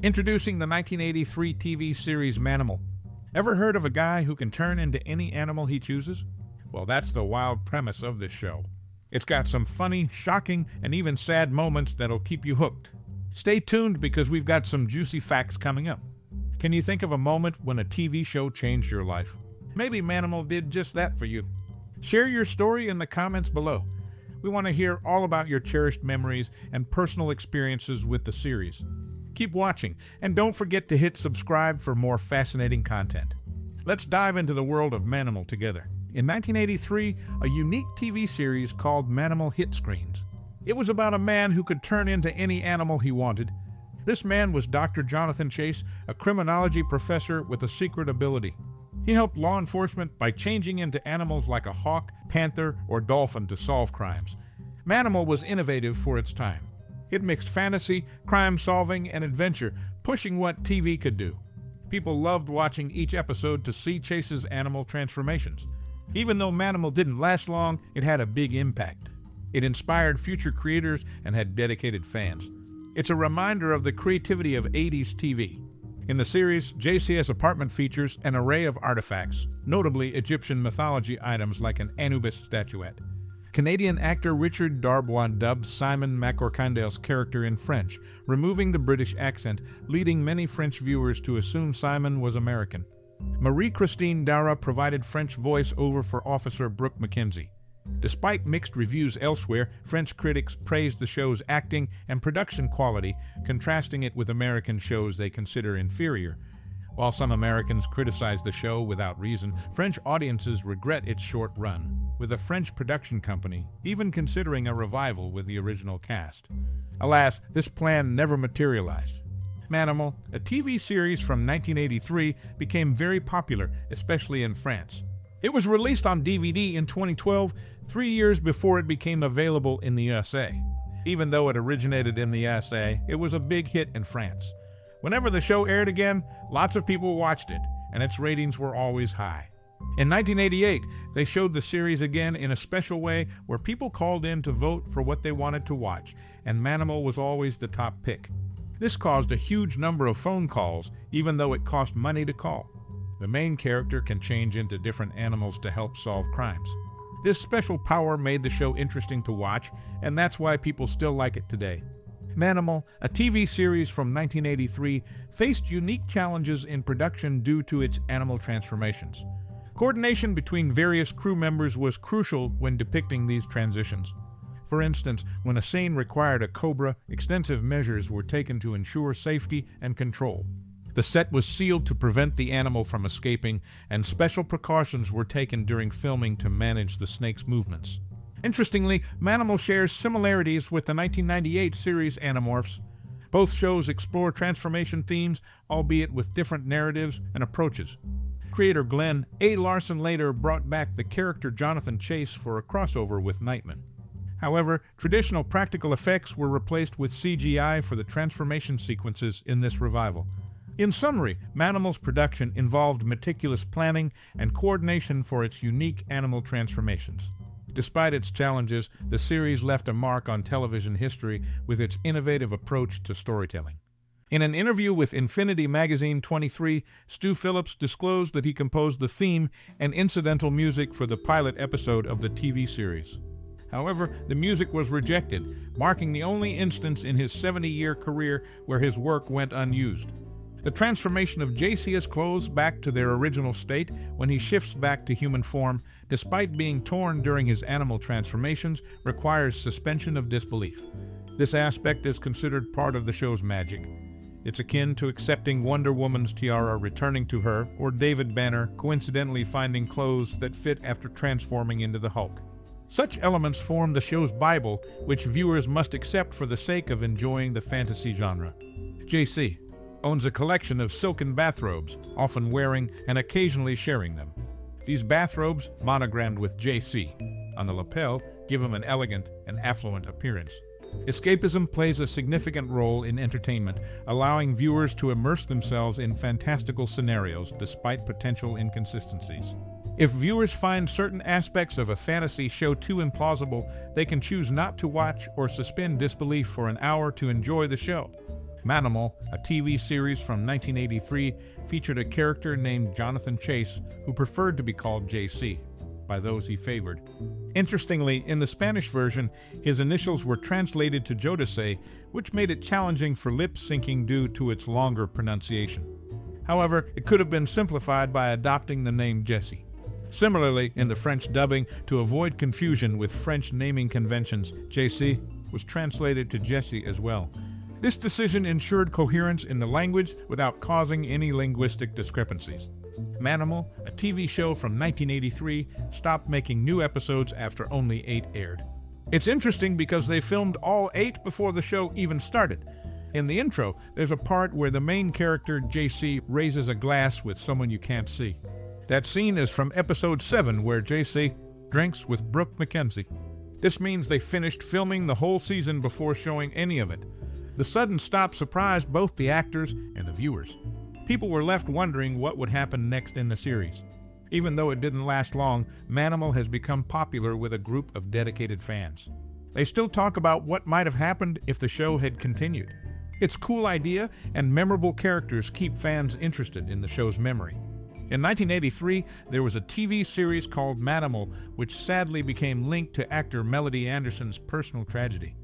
Introducing the 1983 TV series Manimal. Ever heard of a guy who can turn into any animal he chooses? Well, that's the wild premise of this show. It's got some funny, shocking, and even sad moments that'll keep you hooked. Stay tuned because we've got some juicy facts coming up. Can you think of a moment when a TV show changed your life? Maybe Manimal did just that for you. Share your story in the comments below. We want to hear all about your cherished memories and personal experiences with the series. Keep watching, and don't forget to hit subscribe for more fascinating content. Let's dive into the world of Manimal together. In 1983, a unique TV series called Manimal hit screens. It was about a man who could turn into any animal he wanted. This man was Dr. Jonathan Chase, a criminology professor with a secret ability. He helped law enforcement by changing into animals like a hawk, panther, or dolphin to solve crimes. Manimal was innovative for its time. It mixed fantasy, crime-solving, and adventure, pushing what TV could do. People loved watching each episode to see Chase's animal transformations. Even though Manimal didn't last long, it had a big impact. It inspired future creators and had dedicated fans. It's a reminder of the creativity of 80s TV. In the series, JC's apartment features an array of artifacts, notably Egyptian mythology items like an Anubis statuette. Canadian actor Richard Darbois dubbed Simon MacCorkindale's character in French, removing the British accent, leading many French viewers to assume Simon was American. Marie-Christine Dara provided French voice-over for Officer Brooke McKenzie. Despite mixed reviews elsewhere, French critics praised the show's acting and production quality, contrasting it with American shows they consider inferior. While some Americans criticized the show without reason, French audiences regret its short run, with a French production company even considering a revival with the original cast. Alas, this plan never materialized. Manimal, a TV series from 1983, became very popular, especially in France. It was released on DVD in 2012, 3 years before it became available in the USA. Even though it originated in the USA, it was a big hit in France. Whenever the show aired again, lots of people watched it, and its ratings were always high. In 1988, they showed the series again in a special way where people called in to vote for what they wanted to watch, and Manimal was always the top pick. This caused a huge number of phone calls, even though it cost money to call. The main character can change into different animals to help solve crimes. This special power made the show interesting to watch, and that's why people still like it today. Manimal, a TV series from 1983, faced unique challenges in production due to its animal transformations. Coordination between various crew members was crucial when depicting these transitions. For instance, when a scene required a cobra, extensive measures were taken to ensure safety and control. The set was sealed to prevent the animal from escaping, and special precautions were taken during filming to manage the snake's movements. Interestingly, Manimal shares similarities with the 1998 series Animorphs. Both shows explore transformation themes, albeit with different narratives and approaches. Creator Glynn A. Larson later brought back the character Jonathan Chase for a crossover with Nightman. However, traditional practical effects were replaced with CGI for the transformation sequences in this revival. In summary, Manimal's production involved meticulous planning and coordination for its unique animal transformations. Despite its challenges, the series left a mark on television history with its innovative approach to storytelling. In an interview with Infinity Magazine 23, Stu Phillips disclosed that he composed the theme and incidental music for the pilot episode of the TV series. However, the music was rejected, marking the only instance in his 70-year career where his work went unused. The transformation of JC's clothes back to their original state when he shifts back to human form, despite being torn during his animal transformations, requires suspension of disbelief. This aspect is considered part of the show's magic. It's akin to accepting Wonder Woman's tiara returning to her, or David Banner coincidentally finding clothes that fit after transforming into the Hulk. Such elements form the show's Bible, which viewers must accept for the sake of enjoying the fantasy genre. JC owns a collection of silken bathrobes, often wearing and occasionally sharing them. These bathrobes, monogrammed with JC on the lapel, give him an elegant and affluent appearance. Escapism plays a significant role in entertainment, allowing viewers to immerse themselves in fantastical scenarios despite potential inconsistencies. If viewers find certain aspects of a fantasy show too implausible, they can choose not to watch or suspend disbelief for an hour to enjoy the show. Manimal, a TV series from 1983, featured a character named Jonathan Chase who preferred to be called JC by those he favored. Interestingly, in the Spanish version, his initials were translated to Jodase, which made it challenging for lip syncing due to its longer pronunciation. However, it could have been simplified by adopting the name Jesse. Similarly, in the French dubbing, to avoid confusion with French naming conventions, JC was translated to Jesse as well. This decision ensured coherence in the language without causing any linguistic discrepancies. Manimal, a TV show from 1983, stopped making new episodes after only 8 aired. It's interesting because they filmed all 8 before the show even started. In the intro, there's a part where the main character, JC, raises a glass with someone you can't see. That scene is from episode 7, where JC drinks with Brooke McKenzie. This means they finished filming the whole season before showing any of it. The sudden stop surprised both the actors and the viewers. People were left wondering what would happen next in the series. Even though it didn't last long, Manimal has become popular with a group of dedicated fans. They still talk about what might have happened if the show had continued. Its cool idea and memorable characters keep fans interested in the show's memory. In 1983, there was a TV series called Manimal, which sadly became linked to actor Melody Anderson's personal tragedy.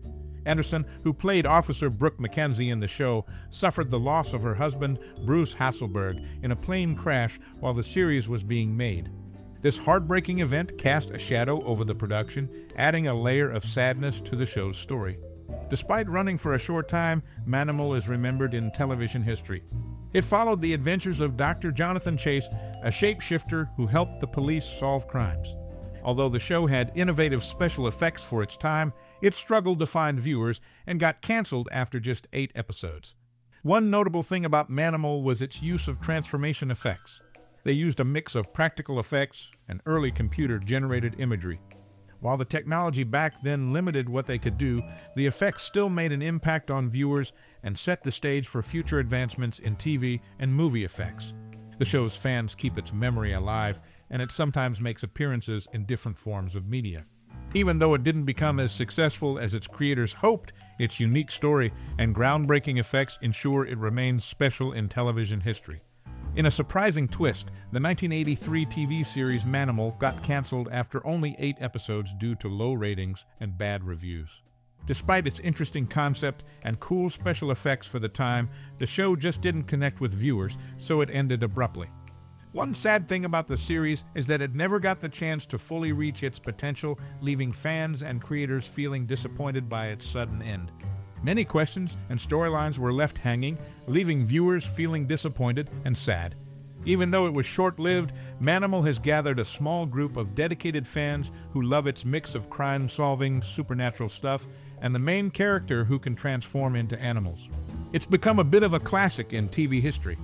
Anderson, who played Officer Brooke McKenzie in the show, suffered the loss of her husband, Bruce Hasselberg, in a plane crash while the series was being made. This heartbreaking event cast a shadow over the production, adding a layer of sadness to the show's story. Despite running for a short time, Manimal is remembered in television history. It followed the adventures of Dr. Jonathan Chase, a shapeshifter who helped the police solve crimes. Although the show had innovative special effects for its time, it struggled to find viewers and got canceled after just 8 episodes. One notable thing about Manimal was its use of transformation effects. They used a mix of practical effects and early computer-generated imagery. While the technology back then limited what they could do, the effects still made an impact on viewers and set the stage for future advancements in TV and movie effects. The show's fans keep its memory alive, and it sometimes makes appearances in different forms of media. Even though it didn't become as successful as its creators hoped, its unique story and groundbreaking effects ensure it remains special in television history. In a surprising twist, the 1983 TV series Manimal got canceled after only 8 episodes due to low ratings and bad reviews. Despite its interesting concept and cool special effects for the time, the show just didn't connect with viewers, so it ended abruptly. One sad thing about the series is that it never got the chance to fully reach its potential, leaving fans and creators feeling disappointed by its sudden end. Many questions and storylines were left hanging, leaving viewers feeling disappointed and sad. Even though it was short-lived, Manimal has gathered a small group of dedicated fans who love its mix of crime-solving, supernatural stuff, and the main character who can transform into animals. It's become a bit of a classic in TV history.